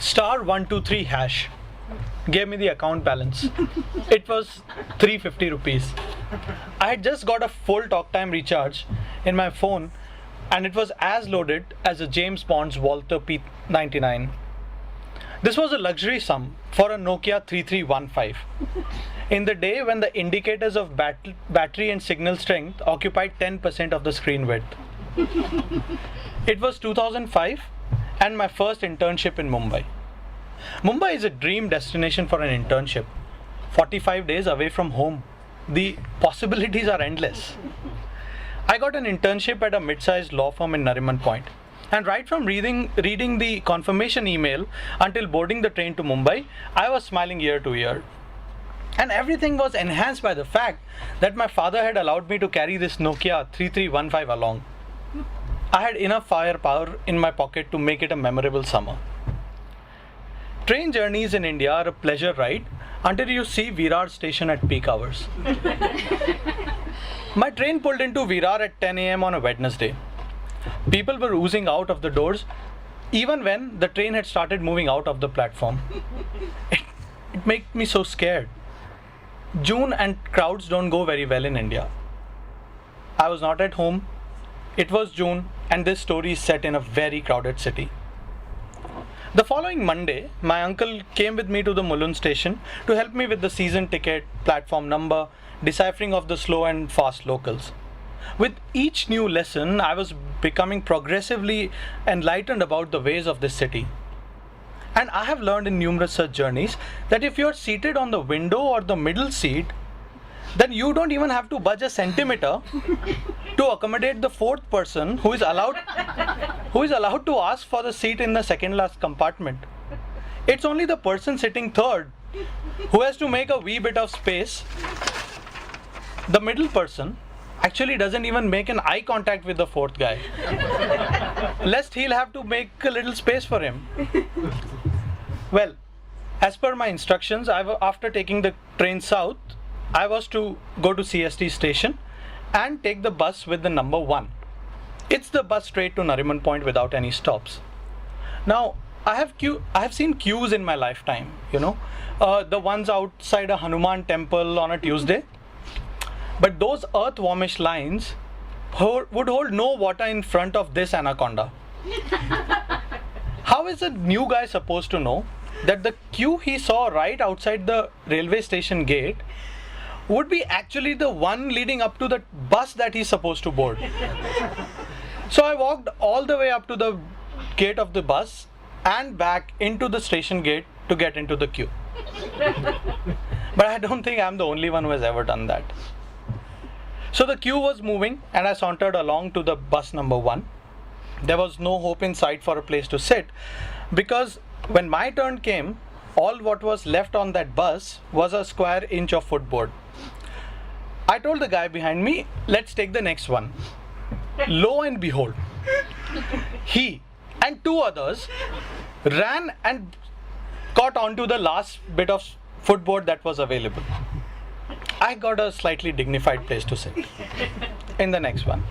*123# gave me the account balance. It was 350 rupees. I had just got a full talk time recharge in my phone, and it was as loaded as a James Bond's Walther P99. This was a luxury sum for a Nokia 3315 in the day when the indicators of battery and signal strength occupied 10% of the screen width. It was 2005 and my first internship in Mumbai. Mumbai is a dream destination for an internship. 45 days away from home. The possibilities are endless. I got an internship at a mid-sized law firm in Nariman Point. And right from reading the confirmation email until boarding the train to Mumbai, I was smiling ear to ear. And everything was enhanced by the fact that my father had allowed me to carry this Nokia 3315 along. I had enough firepower in my pocket to make it a memorable summer. Train journeys in India are a pleasure ride until you see Virar station at peak hours. My train pulled into Virar at 10 a.m. on a Wednesday. People were oozing out of the doors even when the train had started moving out of the platform. It made me so scared. June and crowds don't go very well in India. I was not at home. It was June and this story is set in a very crowded city. The following Monday, my uncle came with me to the Mulund station to help me with the season ticket, platform number, deciphering of the slow and fast locals. With each new lesson, I was becoming progressively enlightened about the ways of this city. And I have learned in numerous such journeys that if you're seated on the window or the middle seat, then you don't even have to budge a centimeter to accommodate the fourth person who is allowed to ask for the seat in the second last compartment. It's only the person sitting third who has to make a wee bit of space. The middle person actually doesn't even make an eye contact with the fourth guy, lest he'll have to make a little space for him. Well, as per my instructions, after taking the train south, I was to go to CST station and take the bus with the number 1. It's the bus straight to Nariman Point without any stops. Now, I have seen queues in my lifetime, the ones outside a Hanuman temple on a Tuesday. But those earth-warmish lines would hold no water in front of this anaconda. How is a new guy supposed to know that the queue he saw right outside the railway station gate would be actually the one leading up to the bus that he's supposed to board? So I walked all the way up to the gate of the bus and back into the station gate to get into the queue. But I don't think I'm the only one who has ever done that. So the queue was moving and I sauntered along to the bus number 1. There was no hope in sight for a place to sit because when my turn came, all what was left on that bus was a square inch of footboard. I told the guy behind me, let's take the next one. Lo and behold, he and 2 others ran and got onto the last bit of footboard that was available. I got a slightly dignified place to sit in the next one.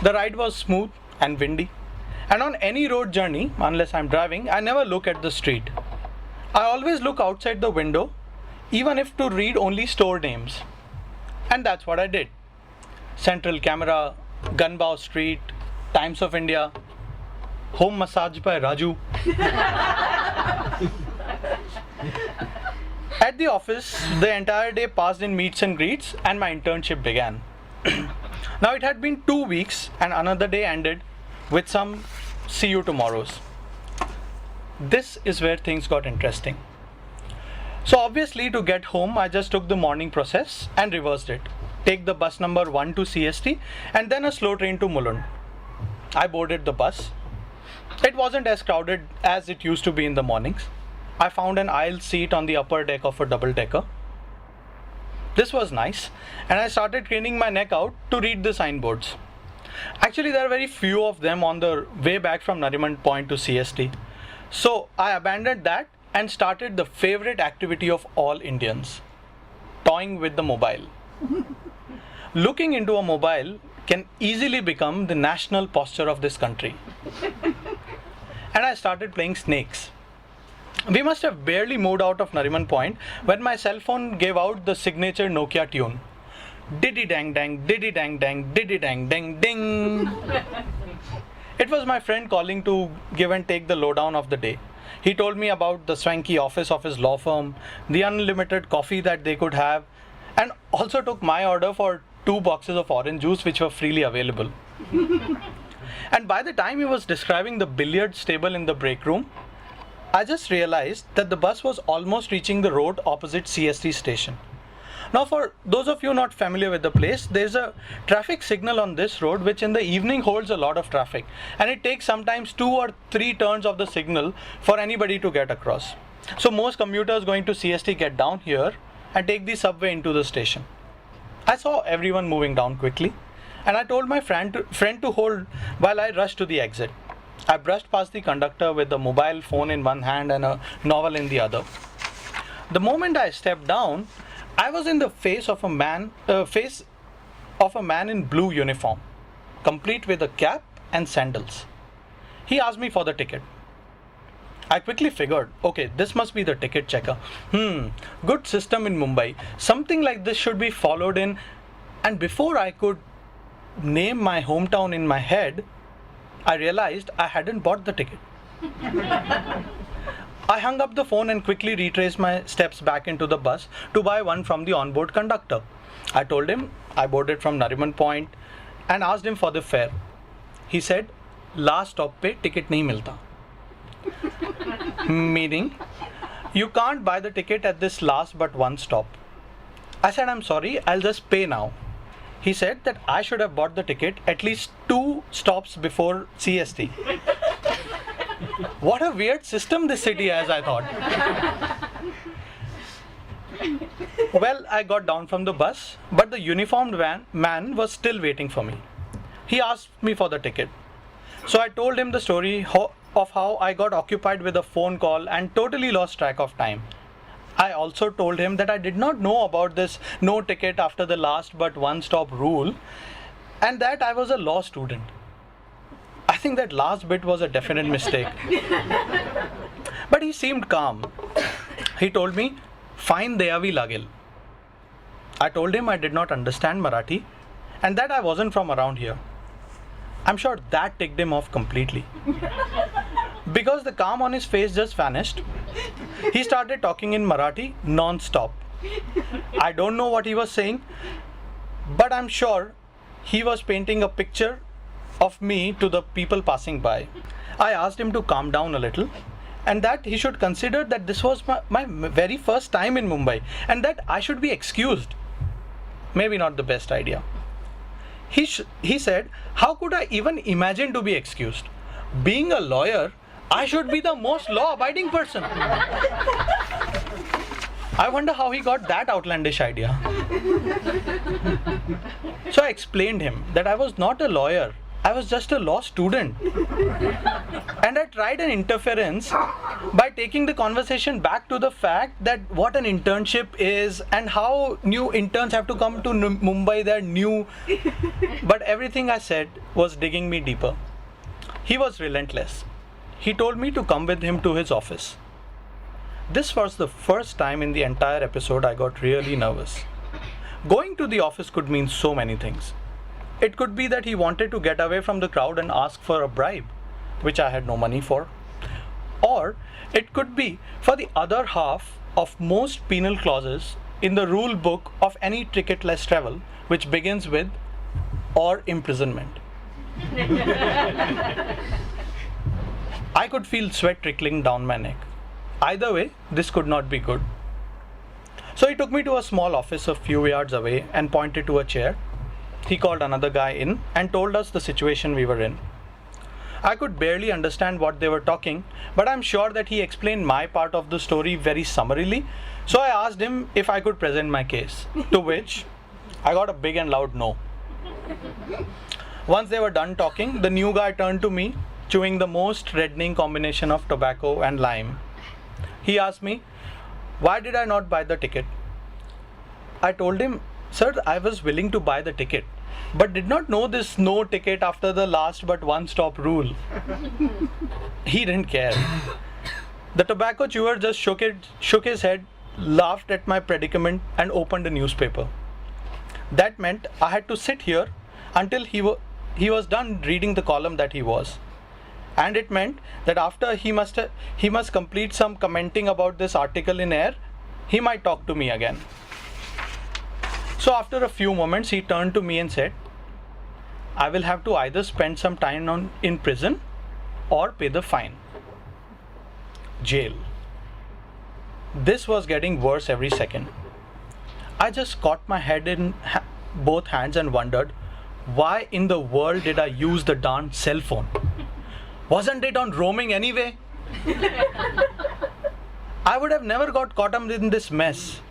The ride was smooth and windy, and on any road journey, unless I'm driving, I never look at the street. I always look outside the window, even if to read only store names. And that's what I did. Central Camera, Gunbow Street, Times of India, Home Massage by Raju. At the office, the entire day passed in meets and greets and my internship began. Now it had been 2 weeks and another day ended with some see you tomorrows. This is where things got interesting. So obviously to get home, I just took the morning process and reversed it. Take the bus number 1 to CST and then a slow train to Mulund. I boarded the bus. It wasn't as crowded as it used to be in the mornings. I found an aisle seat on the upper deck of a double-decker. This was nice, and I started craning my neck out to read the signboards. Actually, there are very few of them on the way back from Nariman Point to CST. So I abandoned that and started the favorite activity of all Indians, toying with the mobile. Looking into a mobile can easily become the national posture of this country. And I started playing snakes. We must have barely moved out of Nariman Point when my cell phone gave out the signature Nokia tune. Diddy dang dang, diddy dang dang, diddy dang dang ding. It was my friend calling to give and take the lowdown of the day. He told me about the swanky office of his law firm, the unlimited coffee that they could have, and also took my order for 2 boxes of orange juice which were freely available. And by the time he was describing the billiards table in the break room, I just realized that the bus was almost reaching the road opposite CST station. Now, for those of you not familiar with the place, there's a traffic signal on this road which in the evening holds a lot of traffic, and it takes sometimes 2 or 3 turns of the signal for anybody to get across. So most commuters going to CST get down here and take the subway into the station. I saw everyone moving down quickly, and I told my friend to hold while I rushed to the exit. I brushed past the conductor with a mobile phone in one hand and a novel in the other. The moment I stepped down, I was in the face of a man in blue uniform, complete with a cap and sandals. He asked me for the ticket. I quickly figured, okay, this must be the ticket checker. Good system in Mumbai. Something like this should be followed in. And before I could name my hometown in my head, I realized I hadn't bought the ticket. I hung up the phone and quickly retraced my steps back into the bus to buy one from the onboard conductor. I told him I boarded from Nariman Point and asked him for the fare. He said, last stop pe ticket nahi milta. Meaning, you can't buy the ticket at this last but one stop. I said, I'm sorry, I'll just pay now. He said that I should have bought the ticket at least 2 stops before CST. What a weird system this city has, I thought. Well, I got down from the bus, but the uniformed man was still waiting for me. He asked me for the ticket. So I told him the story of how I got occupied with a phone call and totally lost track of time. I also told him that I did not know about this no ticket after the last but one stop rule, and that I was a law student. I think that last bit was a definite mistake. But he seemed calm. He told me, fine deyavi lagel. I told him I did not understand Marathi and that I wasn't from around here. I'm sure that ticked him off completely. Because the calm on his face just vanished, he started talking in Marathi non-stop. I don't know what he was saying, but I'm sure he was painting a picture of me to the people passing by. I asked him to calm down a little and that he should consider that this was my very first time in Mumbai and that I should be excused. Maybe not the best idea. He said, how could I even imagine to be excused? Being a lawyer, I should be the most law-abiding person. I wonder how he got that outlandish idea. So I explained him that I was not a lawyer. I was just a law student. And I tried an interference by taking the conversation back to the fact that what an internship is and how new interns have to come to Mumbai, they're new. But everything I said was digging me deeper. He was relentless. He told me to come with him to his office. This was the first time in the entire episode I got really nervous. Going to the office could mean so many things. It could be that he wanted to get away from the crowd and ask for a bribe, which I had no money for. Or it could be for the other half of most penal clauses in the rule book of any ticketless travel, which begins with or imprisonment. I could feel sweat trickling down my neck. Either way, this could not be good. So he took me to a small office a few yards away and pointed to a chair. He called another guy in and told us the situation we were in. I could barely understand what they were talking, but I'm sure that he explained my part of the story very summarily. So I asked him if I could present my case, to which I got a big and loud no. Once they were done talking, the new guy turned to me, chewing the most reddening combination of tobacco and lime. He asked me, why did I not buy the ticket? I told him, sir, I was willing to buy the ticket, but did not know this no ticket after the last but one stop rule. He didn't care. The tobacco chewer just shook his head, laughed at my predicament, and opened a newspaper. That meant I had to sit here until he was done reading the column that he was. And it meant that after he must complete some commenting about this article in air, he might talk to me again. So after a few moments, he turned to me and said, I will have to either spend some time in prison or pay the fine. Jail. This was getting worse every second. I just caught my head in both hands and wondered, why in the world did I use the darn cell phone? Wasn't it on roaming anyway? I would have never got caught up in this mess.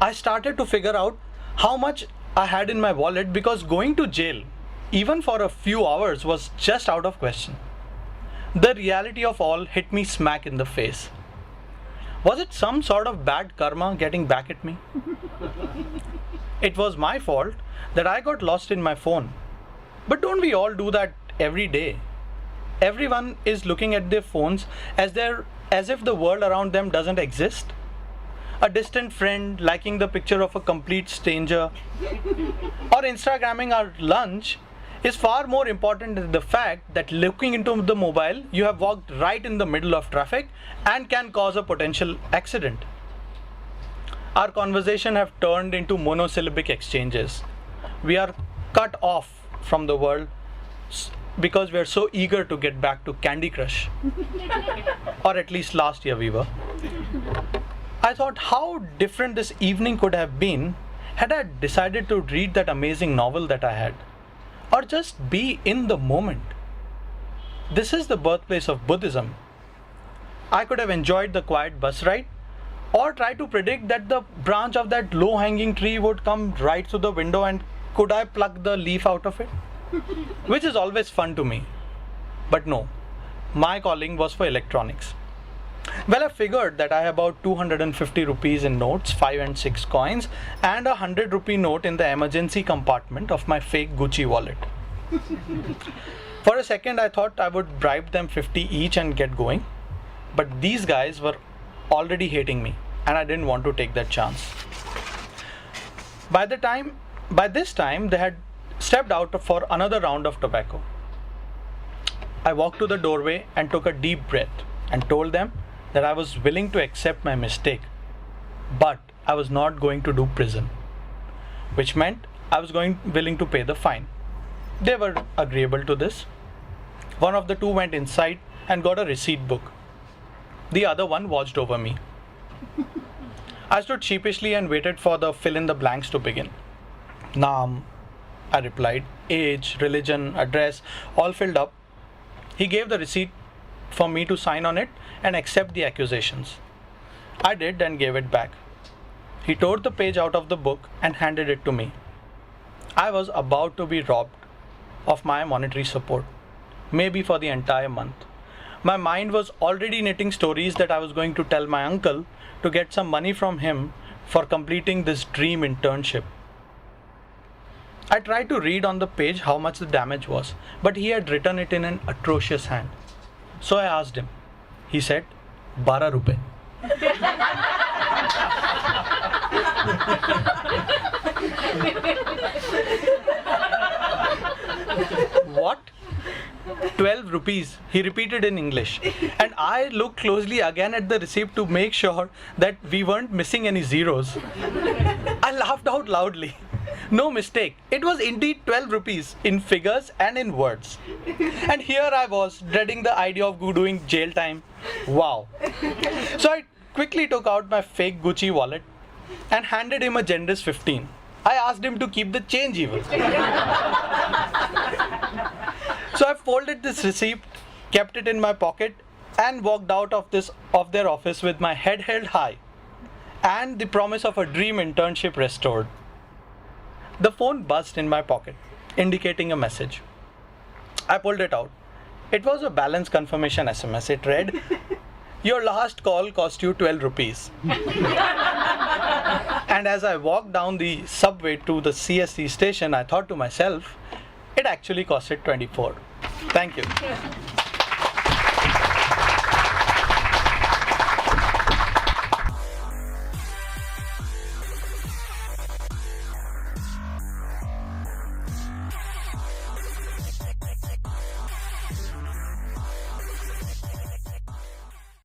I started to figure out how much I had in my wallet because going to jail, even for a few hours, was just out of question. The reality of all hit me smack in the face. Was it some sort of bad karma getting back at me? It was my fault that I got lost in my phone. But don't we all do that every day? Everyone is looking at their phones as if the world around them doesn't exist. A distant friend liking the picture of a complete stranger or Instagramming our lunch is far more important than the fact that looking into the mobile, you have walked right in the middle of traffic and can cause a potential accident. Our conversation have turned into monosyllabic exchanges. We are cut off from the world because we are so eager to get back to Candy Crush. Or at least last year we were. I thought how different this evening could have been had I decided to read that amazing novel that I had. Or just be in the moment. This is the birthplace of Buddhism. I could have enjoyed the quiet bus ride or try to predict that the branch of that low-hanging tree would come right through the window and could I pluck the leaf out of it? Which is always fun to me. But no, my calling was for electronics. Well, I figured that I have about 250 rupees in notes, 5 and 6 coins, and a 100 rupee note in the emergency compartment of my fake Gucci wallet. For a second, I thought I would bribe them 50 each and get going. But these guys were already hating me, and I didn't want to take that chance. By this time, they had stepped out for another round of tobacco. I walked to the doorway and took a deep breath and told them that I was willing to accept my mistake, but I was not going to do prison, which meant I was willing to pay the fine. They were agreeable to this. One of the two went inside and got a receipt book. The other one watched over me. I stood sheepishly and waited for the fill in the blanks to begin. Naam, I replied, age, religion, address, all filled up. He gave the receipt for me to sign on it and accept the accusations. I did and gave it back. He tore the page out of the book and handed it to me. I was about to be robbed of my monetary support, maybe for the entire month. My mind was already knitting stories that I was going to tell my uncle to get some money from him for completing this dream internship. I tried to read on the page how much the damage was, but he had written it in an atrocious hand. So I asked him. He said, 12 rupees. What? 12 rupees, he repeated in English. And I looked closely again at the receipt to make sure that we weren't missing any zeros. I laughed out loudly. No mistake, it was indeed 12 rupees in figures and in words. And here I was, dreading the idea of doing jail time. Wow. So I quickly took out my fake Gucci wallet and handed him a generous 15. I asked him to keep the change even. So I folded this receipt, kept it in my pocket, and walked out of their office with my head held high and the promise of a dream internship restored. The phone buzzed in my pocket, indicating a message. I pulled it out. It was a balance confirmation SMS. It read, "Your last call cost you 12 rupees. And as I walked down the subway to the CST station, I thought to myself, it actually costed 24. Thank you.